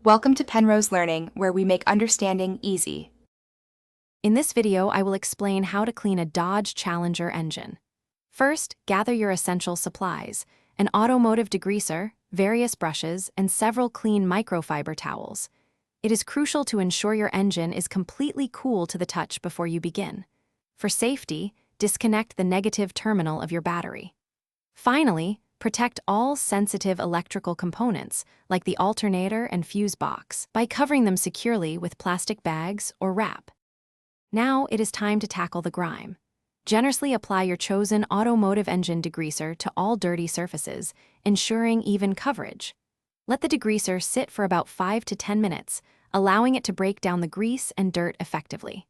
Welcome to Penrose Learning, where we make understanding easy. In this video, I will explain how to clean a Dodge Challenger engine. First, gather your essential supplies: an automotive degreaser, various brushes, and several clean microfiber towels. It is crucial to ensure your engine is completely cool to the touch before you begin. For safety, disconnect the negative terminal of your battery. Finally, protect all sensitive electrical components, like the alternator and fuse box, by covering them securely with plastic bags or wrap. Now it is time to tackle the grime. Generously apply your chosen automotive engine degreaser to all dirty surfaces, ensuring even coverage. Let the degreaser sit for about 5 to 10 minutes, allowing it to break down the grease and dirt effectively.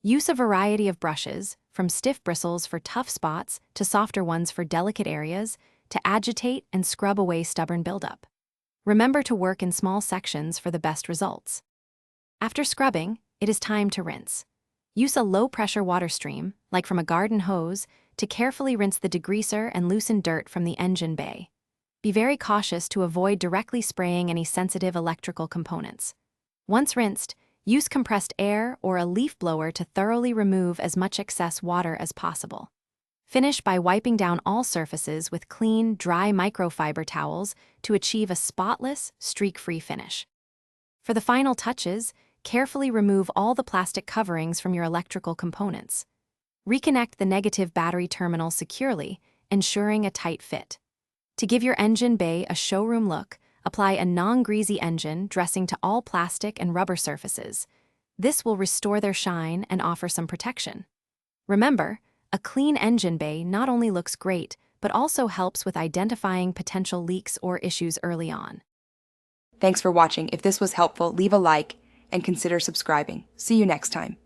Use a variety of brushes, from stiff bristles for tough spots to softer ones for delicate areas, to agitate and scrub away stubborn buildup. Remember to work in small sections for the best results. After scrubbing, it is time to rinse. Use a low-pressure water stream, like from a garden hose, to carefully rinse the degreaser and loosen dirt from the engine bay. Be very cautious to avoid directly spraying any sensitive electrical components. Once rinsed, use compressed air or a leaf blower to thoroughly remove as much excess water as possible. Finish by wiping down all surfaces with clean, dry microfiber towels to achieve a spotless, streak-free finish. For the final touches, carefully remove all the plastic coverings from your electrical components. Reconnect the negative battery terminal securely, ensuring a tight fit. To give your engine bay a showroom look, apply a non-greasy engine dressing to all plastic and rubber surfaces. This will restore their shine and offer some protection. Remember, a clean engine bay not only looks great, but also helps with identifying potential leaks or issues early on. Thanks for watching. If this was helpful, leave a like and consider subscribing. See you next time.